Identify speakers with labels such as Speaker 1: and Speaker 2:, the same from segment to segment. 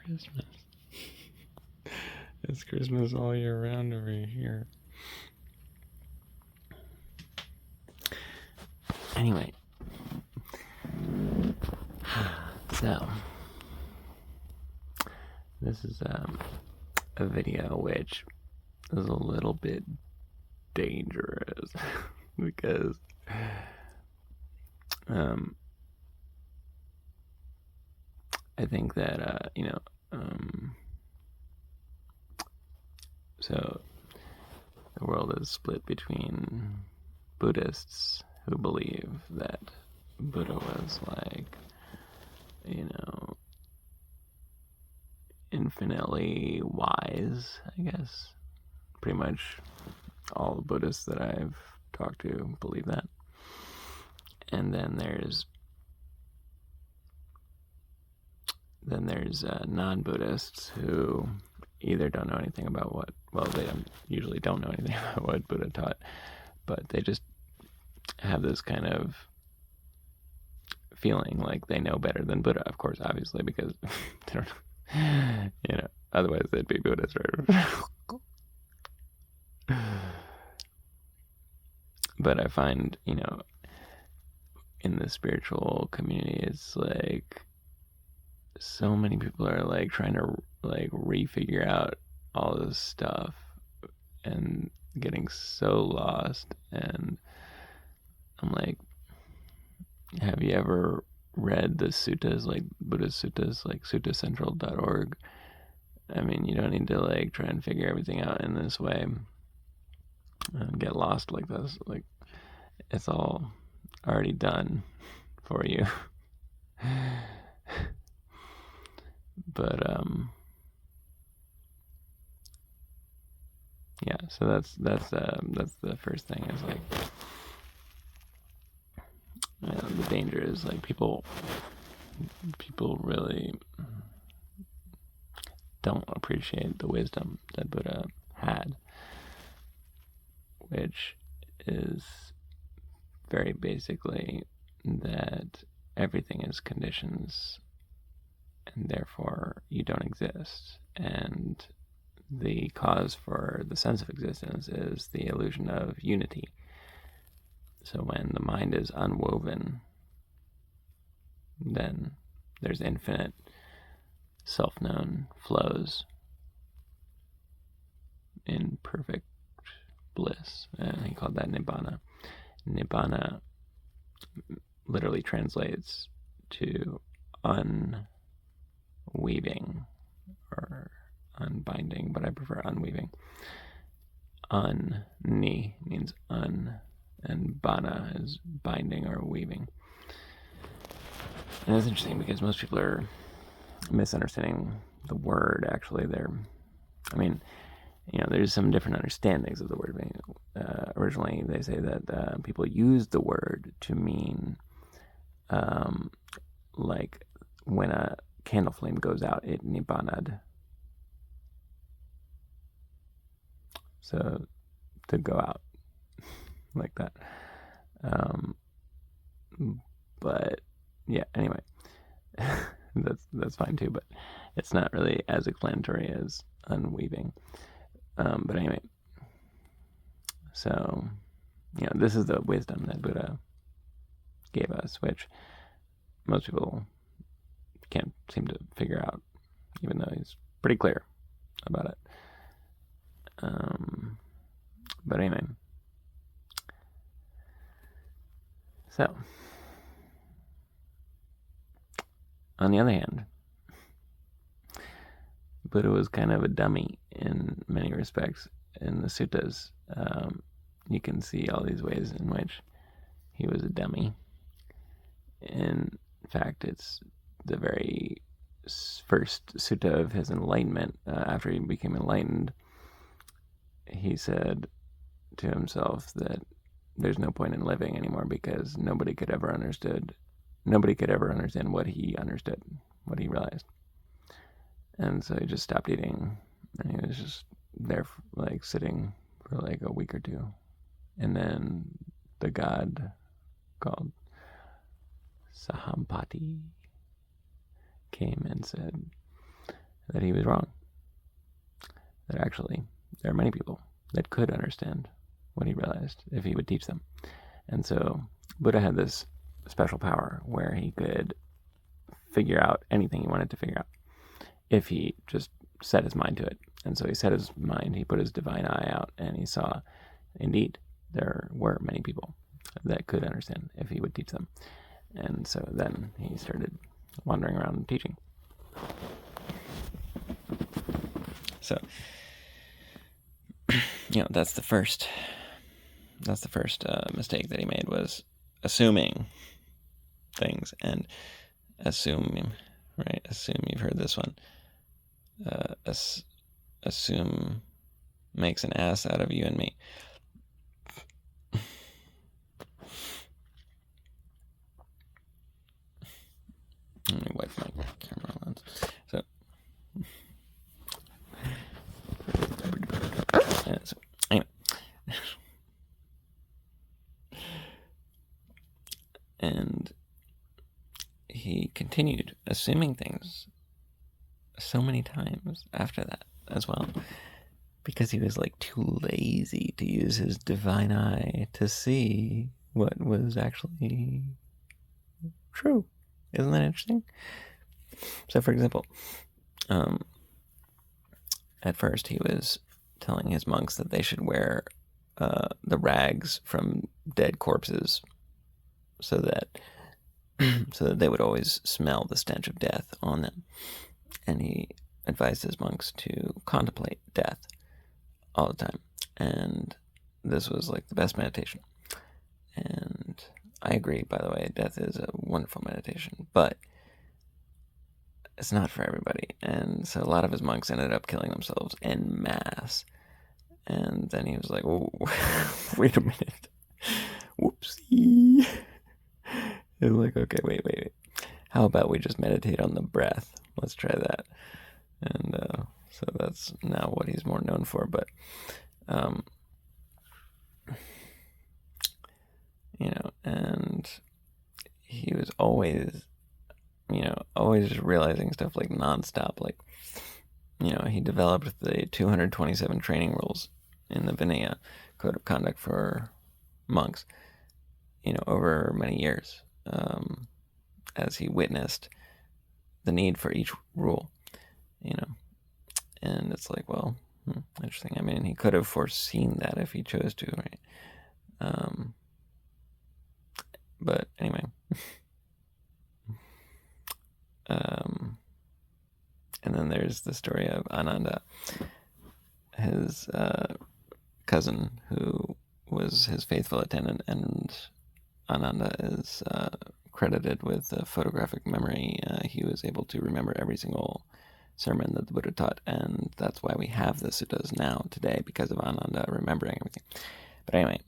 Speaker 1: Christmas. It's Christmas all year round over here. Anyway. So. This is a video which is a little bit dangerous because I think that so the world is split between Buddhists who believe that Buddha was infinitely wise, I guess. Pretty much all the Buddhists that I've talked to believe that. And then there's non-Buddhists who either don't know anything about they usually don't know anything about what Buddha taught, but they just have this kind of feeling like they know better than Buddha, of course, obviously, because they don't, otherwise they'd be Buddhists, right? But I find, in the spiritual community, it's like so many people are trying to refigure out all this stuff and getting so lost. And I'm like, have you ever read the suttas, Buddhist suttas, suttacentral.org? I mean, you don't need to try and figure everything out in this way and get lost like this. It's all already done for you. But yeah, so that's the first thing is the danger is people really don't appreciate the wisdom that Buddha had, which is very basically that everything is conditions and therefore you don't exist, and the cause for the sense of existence is the illusion of unity. So when the mind is unwoven, then there's infinite self-known flows in perfect bliss, and he called that nibbana. Nibbana literally translates to unweaving or unbinding, but I prefer unweaving. Ni means un, and bana is binding or weaving. And it's interesting because most people are misunderstanding the word. Actually, there's some different understandings of the word. Originally, they say that people used the word to mean when a candle flame goes out, it nibbanad. So to go out like that. But yeah, anyway, that's fine too, but it's not really as explanatory as unweaving. But anyway, so this is the wisdom that Buddha gave us, which most people can't seem to figure out, even though he's pretty clear about it. But anyway, so on the other hand, Buddha was kind of a dummy in many respects. In the suttas, you can see all these ways in which he was a dummy. In fact, it's the very first sutta of his enlightenment. After he became enlightened, he said to himself that there's no point in living anymore because nobody could ever understand what he understood, what he realized. And so he just stopped eating, and he was just there sitting for a week or two. And then the god called Sahampati came and said, that he was wrong. That actually there are many people that could understand what he realized if he would teach them. And so Buddha had this special power where he could figure out anything he wanted to figure out if he just set his mind to it. And so he set his mind, he put his divine eye out, and he saw, indeed, there were many people that could understand if he would teach them. And so then he started wandering around and teaching. So, that's the first mistake that he made, was assuming things. And assume you've heard this one. Assume makes an ass out of you and me. Let me wipe my camera lens. So anyway. And he continued assuming things so many times after that as well, because he was like too lazy to use his divine eye to see what was actually true. Isn't that interesting? So, for example, at first he was telling his monks that they should wear the rags from dead corpses so that they would always smell the stench of death on them. And he advised his monks to contemplate death all the time. And this was like the best meditation. And I agree, by the way, death is a wonderful meditation, but it's not for everybody. And so a lot of his monks ended up killing themselves en masse. And then he was like, oh, wait a minute. Whoopsie. He was like, okay, wait. How about we just meditate on the breath? Let's try that. And so that's now what he's more known for. But, and he was always realizing stuff like nonstop. Like, he developed the 227 training rules in the Vinaya Code of Conduct for monks, over many years, as he witnessed the need for each rule, and it's like, well, interesting. I mean, he could have foreseen that if he chose to, right? But anyway, and then there's the story of Ananda, his cousin, who was his faithful attendant, and Ananda is credited with photographic memory. He was able to remember every single sermon that the Buddha taught, and that's why we have the suttas now today, because of Ananda remembering everything. But anyway,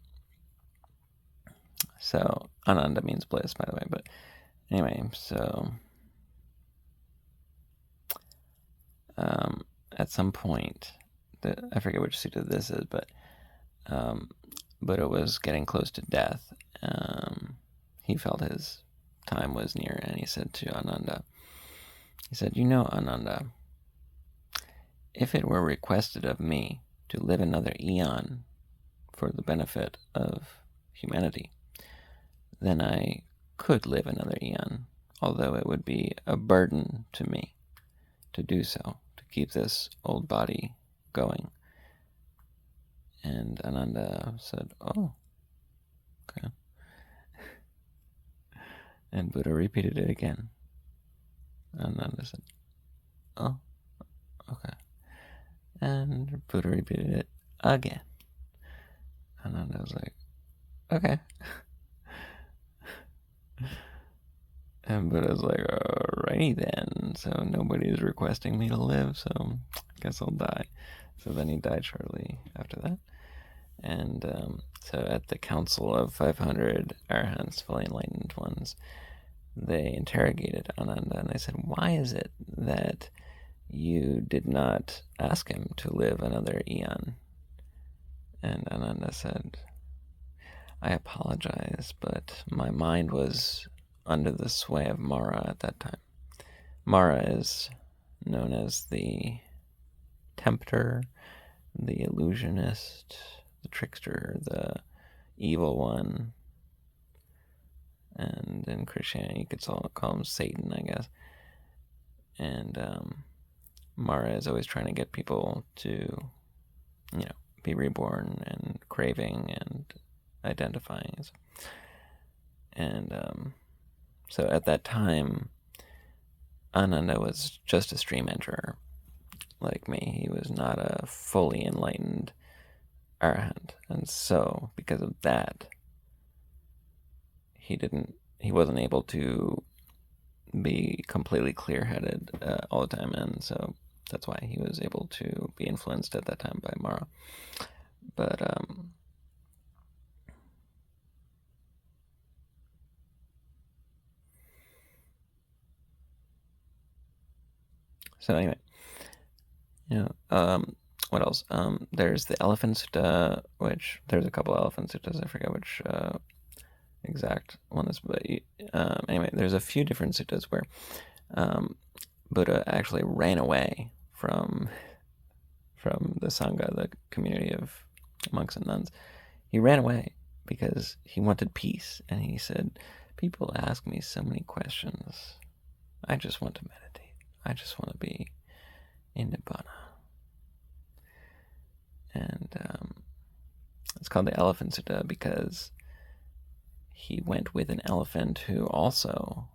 Speaker 1: so Ananda means bliss, by the way. But anyway, so at some point, I forget which sutta this is, but Buddha was getting close to death. He felt his time was near, and he said to Ananda, Ananda, if it were requested of me to live another eon for the benefit of humanity, then I could live another eon, although it would be a burden to me to do so, to keep this old body going. And Ananda said, oh, okay. And Buddha repeated it again. Ananda said, oh, okay. And Buddha repeated it again. Ananda was like, okay. And Buddha's like, alrighty then. So nobody's requesting me to live, so I guess I'll die. So then he died shortly after that. And so at the council of 500 arahants, fully enlightened ones, they interrogated Ananda, and they said, why is it that you did not ask him to live another eon? And Ananda said, I apologize, but my mind was under the sway of Mara at that time. Mara is known as the tempter, the illusionist, the trickster, the evil one. And in Christianity, you could call him Satan, I guess. And Mara is always trying to get people to, be reborn and craving and identifying. And so at that time, Ananda was just a stream enterer, like me. He was not a fully enlightened arahant. And so, because of that, he wasn't able to be completely clear-headed all the time, and so that's why he was able to be influenced at that time by Mara. But so anyway, what else? There's the Elephant Sutta, which there's a couple Elephant Suttas. I forget which exact one is, but anyway, there's a few different suttas where Buddha actually ran away from the Sangha, the community of monks and nuns. He ran away because he wanted peace, and he said, people ask me so many questions. I just want to meditate. I just want to be in Nibbana. And it's called the Elephant Sutta because he went with an elephant who also,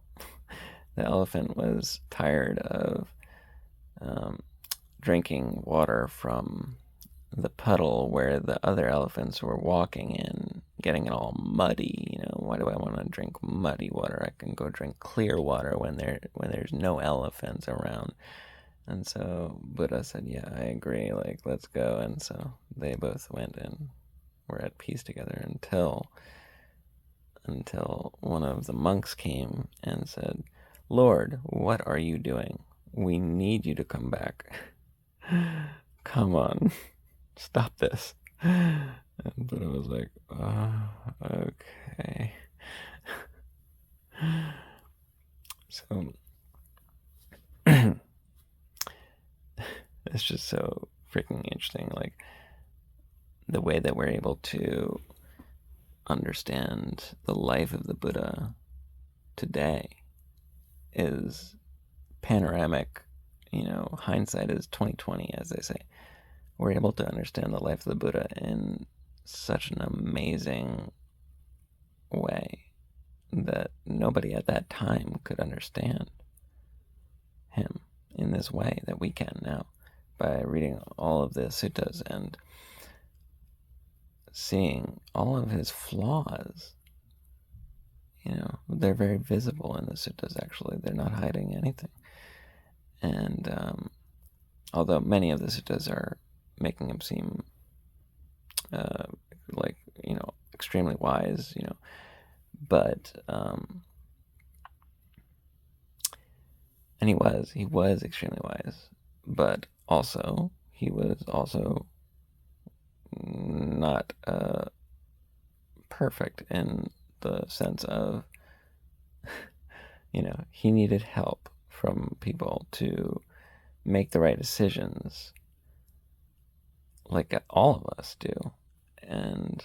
Speaker 1: the elephant was tired of drinking water from the puddle where the other elephants were walking in, getting it all muddy. Why do I want to drink muddy water? I can go drink clear water when there's no elephants around. And so Buddha said, yeah, I agree, let's go. And so they both went and were at peace together until one of the monks came and said, Lord, what are you doing? We need you to come back. Come on, stop this. And Buddha was like, okay. So it's just so freaking interesting, the way that we're able to understand the life of the Buddha today is panoramic. Hindsight is 20/20, as they say. We're able to understand the life of the Buddha in such an amazing way that nobody at that time could understand him in this way that we can now, by reading all of the suttas and seeing all of his flaws. They're very visible in the suttas, actually. They're not hiding anything. And although many of the suttas are making him seem extremely wise, but and he was extremely wise, but also he was also not perfect in the sense of he needed help from people to make the right decisions, like all of us do. And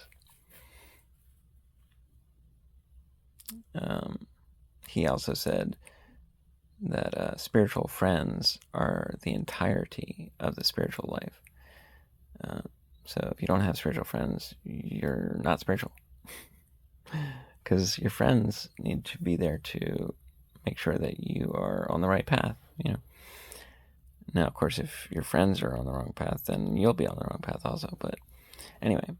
Speaker 1: he also said that spiritual friends are the entirety of the spiritual life. So if you don't have spiritual friends, you're not spiritual. Because your friends need to be there to make sure that you are on the right path, Now, of course, if your friends are on the wrong path, then you'll be on the wrong path also. But anyway,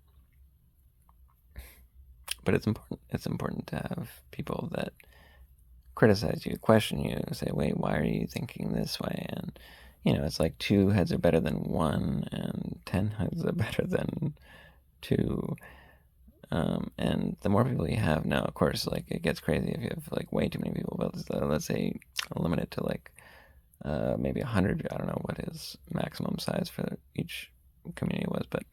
Speaker 1: but it's important. It's important to have people that criticize you, question you, say, wait, why are you thinking this way? And, it's like 2 heads are better than 1, and 10 heads are better than 2. And the more people you have now, of course, it gets crazy if you have way too many people. But let's say limit it to maybe 100. I don't know what his maximum size for each community was, but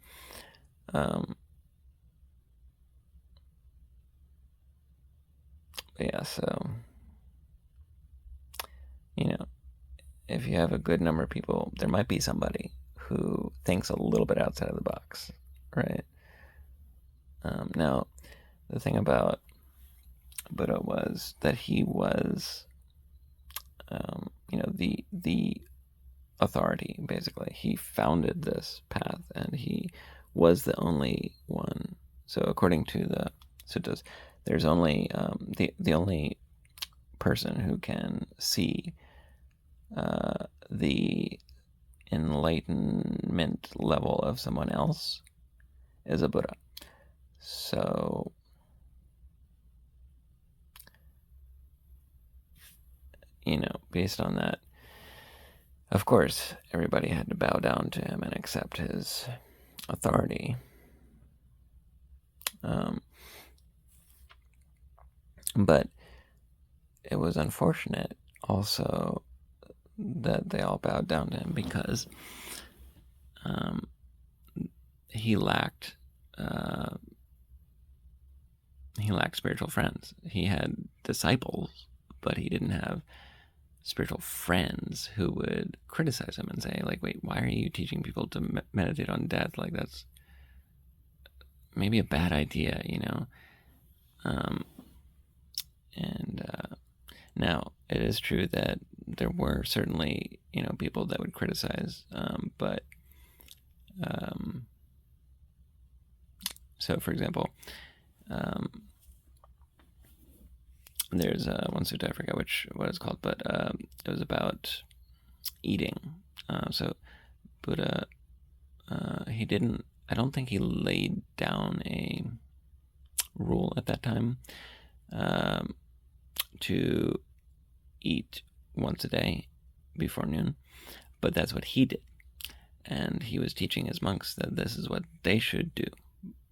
Speaker 1: yeah. So if you have a good number of people, there might be somebody who thinks a little bit outside of the box, right? Now, the thing about Buddha was that he was, the authority, basically. He founded this path, and he was the only one. So according to the suttas, there's only the only person who can see the enlightenment level of someone else is a Buddha. So, based on that, of course, everybody had to bow down to him and accept his authority. But it was unfortunate also that they all bowed down to him because he lacked spiritual friends. He had disciples, but he didn't have spiritual friends who would criticize him and say, like, wait, why are you teaching people to meditate on death? Like, that's maybe a bad idea, Now, it is true that there were certainly, people that would criticize, but so, for example, there's one sutta, I forget what it's called, but it was about eating. So Buddha, I don't think he laid down a rule at that time to eat once a day before noon, but that's what he did. And he was teaching his monks that this is what they should do.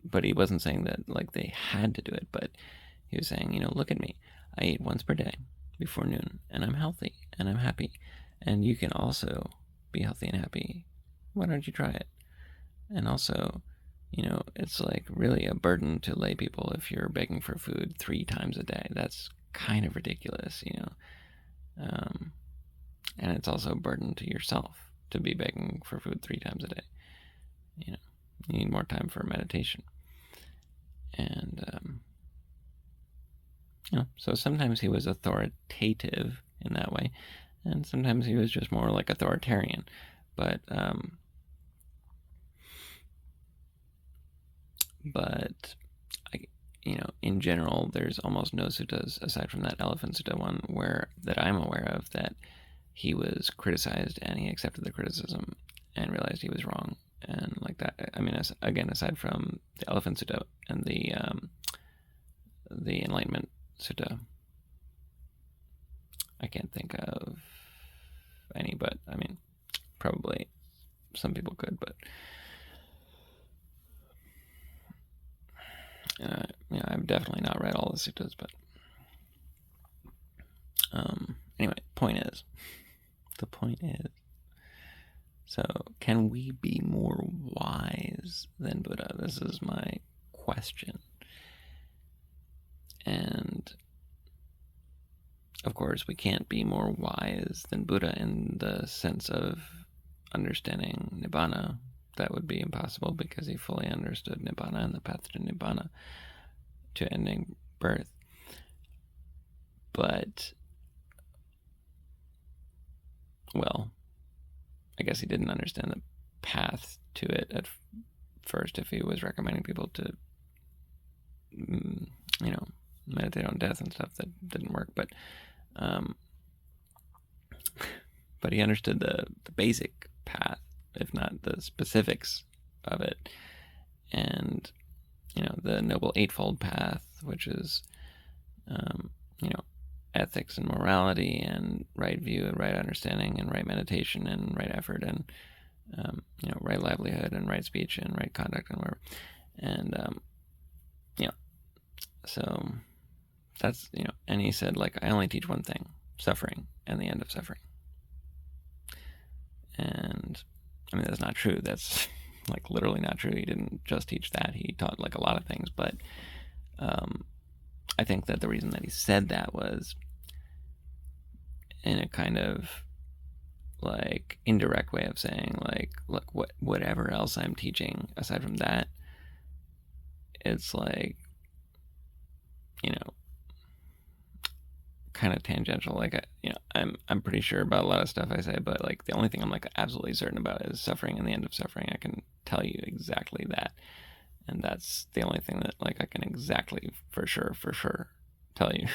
Speaker 1: But he wasn't saying that like they had to do it, but he was saying, look at me. I eat once per day before noon, and I'm healthy, and I'm happy. And you can also be healthy and happy. Why don't you try it? And also, it's like really a burden to lay people if you're begging for food 3 times a day. That's kind of ridiculous, and it's also a burden to yourself to be begging for food 3 times a day. You need more time for meditation. And, so sometimes he was authoritative in that way, and sometimes he was just more like authoritarian. But in general, there's almost no suttas aside from that Elephant Sutta one that I'm aware of that he was criticized and he accepted the criticism and realized he was wrong. And like that, I mean, again, aside from the Elephant Sutta and the Enlightenment Sutta, I can't think of any, but I mean, probably some people could, but I've definitely not read all the suttas, but anyway, the point is, so can we be more wise than Buddha? This is my question. And of course, we can't be more wise than Buddha in the sense of understanding Nibbana. That would be impossible because he fully understood Nibbana and the path to Nibbana, to ending birth. But, well, I guess he didn't understand the path to it at first if he was recommending people to, meditate on death and stuff. That didn't work. But he understood the basic path, if not the specifics of it. And, the Noble Eightfold Path, which is, ethics and morality and right view and right understanding and right meditation and right effort and, right livelihood and right speech and right conduct and whatever. And, so that's, and he said, like, I only teach one thing, suffering and the end of suffering. And I mean, that's not true. That's like literally not true. He didn't just teach that. He taught like a lot of things, but I think that the reason that he said that was in a kind of like indirect way of saying like, look, whatever else I'm teaching aside from that, it's like, you know, kind of tangential. Like, I'm pretty sure about a lot of stuff I say, but like the only thing I'm like absolutely certain about is suffering and the end of suffering. I can tell you exactly that, and that's the only thing that like I can exactly for sure tell you.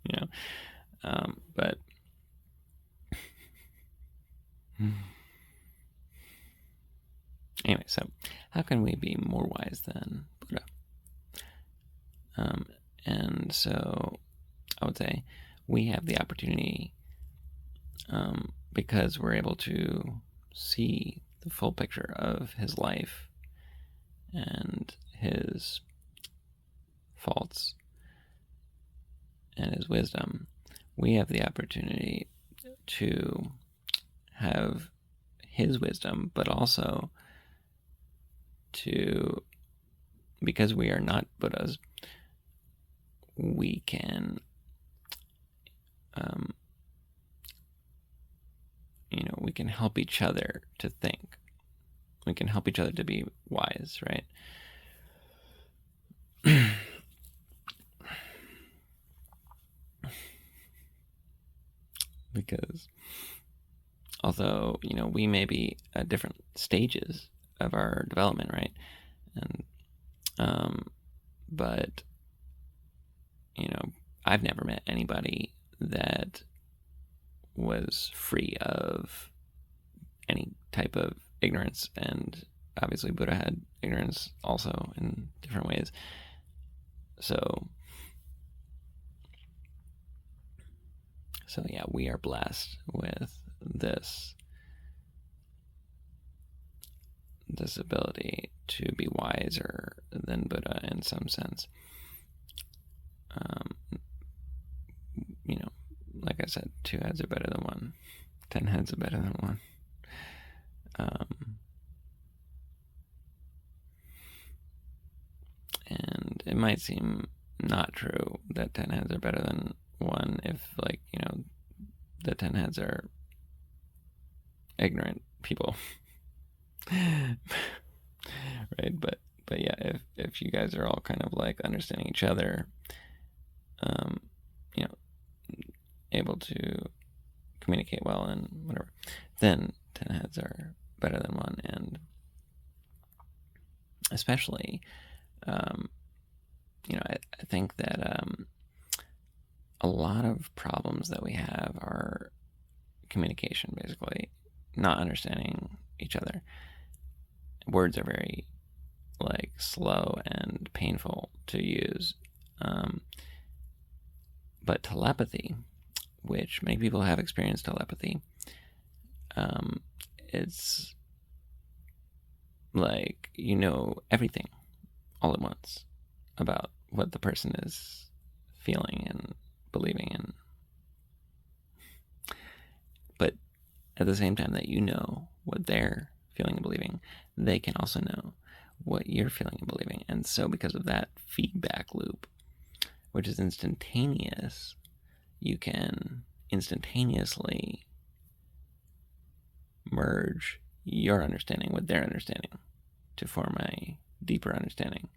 Speaker 1: you know, but anyway, so how can we be more wise than Buddha? And so I would say we have the opportunity, because we're able to see the full picture of his life and his faults and his wisdom. We have the opportunity to have his wisdom, but also to, because we are not Buddhas, we can, we can help each other to think. We can help each other to be wise, right? Because although, we may be at different stages of our development, right? And, but, I've never met anybody that was free of any type of ignorance, and obviously Buddha had ignorance also in different ways. So yeah, we are blessed with this ability to be wiser than Buddha in some sense. Like I said, 2 heads are better than 1. 10 heads are better than 1. And it might seem not true that 10 heads are better than 1 if, like, the 10 heads are ignorant people. Right? But yeah, if you guys are all kind of like understanding each other, able to communicate well and whatever, then 10 heads are better than 1. And especially, I think that a lot of problems that we have are communication, basically, not understanding each other. Words are very like slow and painful to use. But telepathy, which many people have experienced telepathy, it's like everything all at once about what the person is feeling and believing in. But at the same time that what they're feeling and believing, they can also know what you're feeling and believing. And so because of that feedback loop, which is instantaneous, you can instantaneously merge your understanding with their understanding to form a deeper understanding.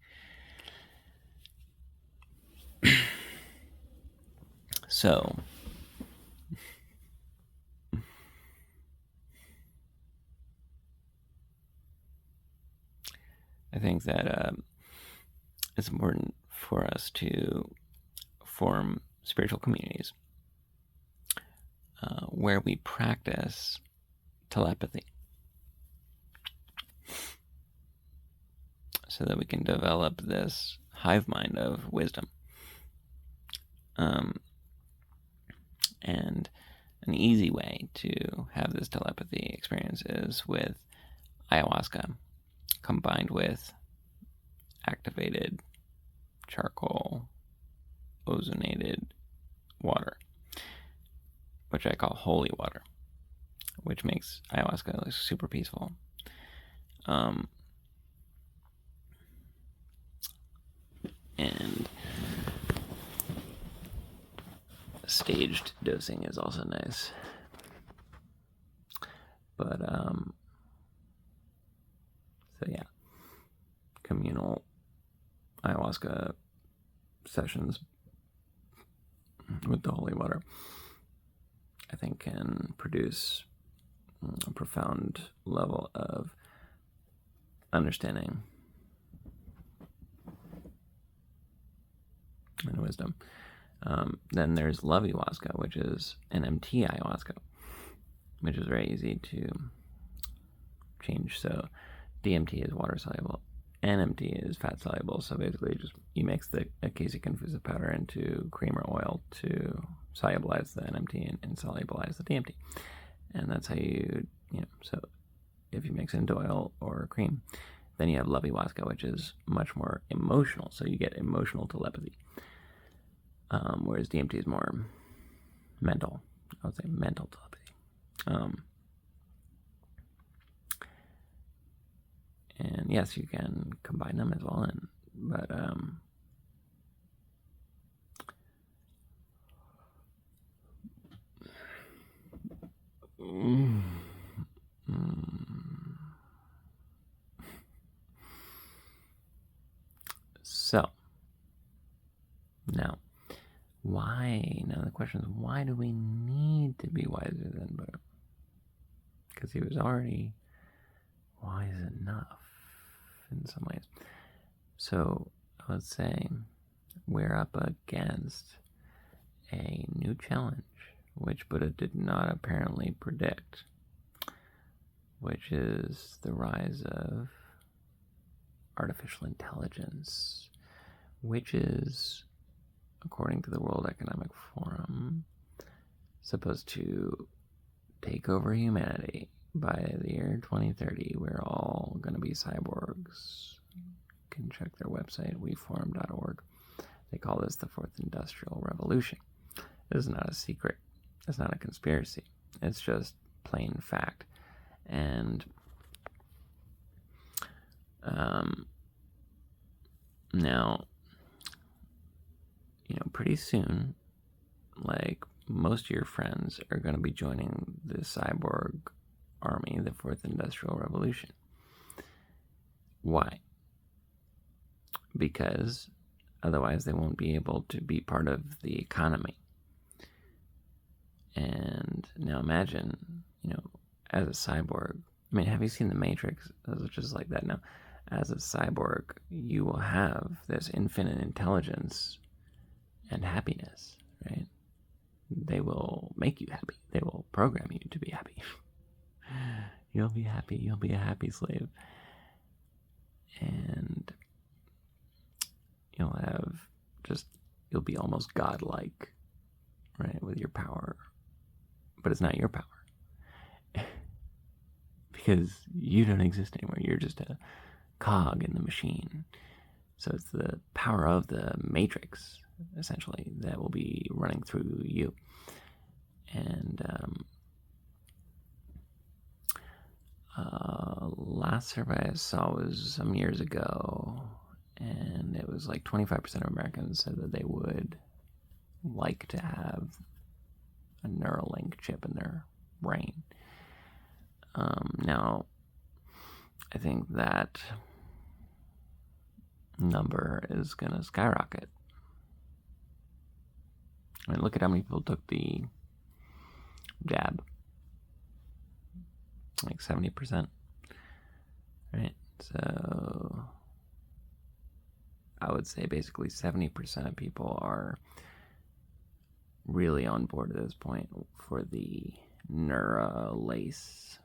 Speaker 1: So I think that it's important for us to form spiritual communities where we practice telepathy so that we can develop this hive mind of wisdom. And an easy way to have this telepathy experience is with ayahuasca combined with activated charcoal ozonated water, which I call holy water, which makes ayahuasca like super peaceful. And staged dosing is also nice. But so yeah, communal ayahuasca sessions with the holy water, I think, can produce a profound level of understanding and wisdom. Then there's love ayahuasca, which is NMT ayahuasca, which is very easy to change. So DMT is water soluble, NMT is fat soluble. So basically, just you mix the casey confusive powder into cream or oil to solubilize the NMT and solubilize the DMT, and that's how so if you mix it into oil or cream, then you have love ayahuasca, which is much more emotional. So you get emotional telepathy, whereas DMT is more mental. I would say mental telepathy. And yes, you can combine them as well, but so now, why? Now the question is, why do we need to be wiser than Buddha? Because he was already wise enough in some ways. So I would say we're up against a new challenge, which Buddha did not apparently predict, which is the rise of artificial intelligence, which is, according to the World Economic Forum, supposed to take over humanity by the year 2030. We're all going to be cyborgs. You can check their website, weforum.org. They call this the Fourth Industrial Revolution. This is not a secret. It's not a conspiracy. It's just plain fact. And now, pretty soon, like, most of your friends are going to be joining the cyborg army, the Fourth Industrial Revolution. Why? Because otherwise they won't be able to be part of the economy. And now imagine, as a cyborg, have you seen The Matrix? It's just like that now. As a cyborg, you will have this infinite intelligence and happiness, right? They will make you happy. They will program you to be happy. You'll be happy. You'll be a happy slave. And you'll be almost godlike, right, with your power. But it's not your power. Because you don't exist anymore. You're just a cog in the machine. So it's the power of the Matrix, essentially, that will be running through you. And last survey I saw was some years ago, and it was like 25% of Americans said that they would like to have a Neuralink chip in their brain. Now, I think that number is going to skyrocket. Look at how many people took the jab. Like 70%. Right? So I would say basically 70% of people are really on board at this point for the Neuralace.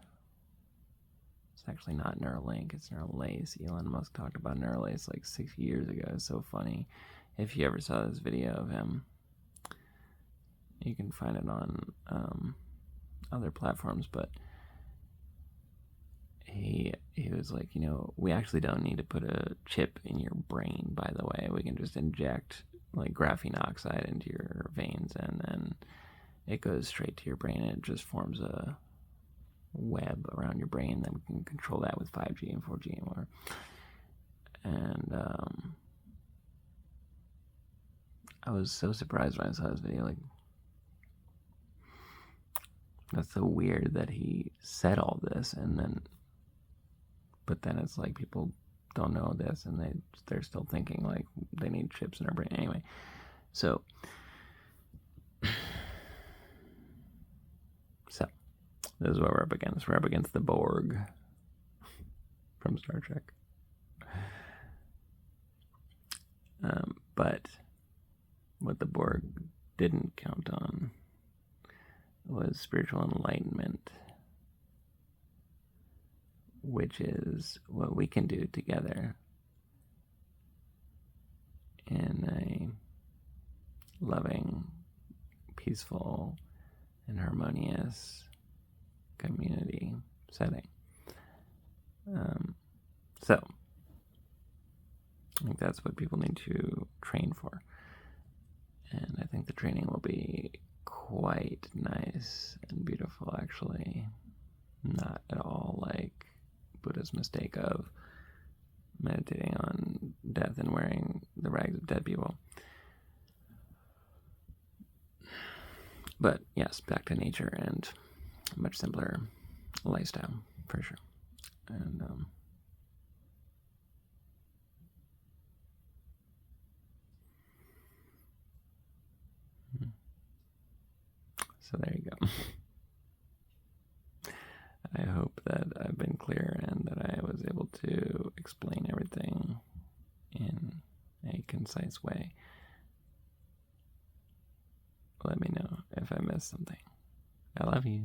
Speaker 1: It's actually not Neuralink, it's Neuralace. Elon Musk talked about Neuralace like 6 years ago. It's so funny. If you ever saw this video of him, you can find it on other platforms, but he was like, we actually don't need to put a chip in your brain, by the way. We can just inject like graphene oxide into your veins, and then it goes straight to your brain, and it just forms a web around your brain. Then we can control that with 5G and 4G and whatever. And I was so surprised when I saw this video. Like, That's so weird that he said all this, but then it's like people don't know this, and they're still thinking like they need chips in our brain anyway. So this is what we're up against. We're up against the Borg from Star Trek. But what the Borg didn't count on was spiritual enlightenment, which is what we can do together in a loving, peaceful, and harmonious community setting. So I think that's what people need to train for. And I think the training will be quite nice and beautiful, actually. Not at all like Buddha's mistake of meditating on death and wearing the rags of dead people. But yes, back to nature and a much simpler lifestyle, for sure. And so there you go. I hope that I've been clear and that I was able to explain everything in a concise way. Let me know if I missed something. I love you.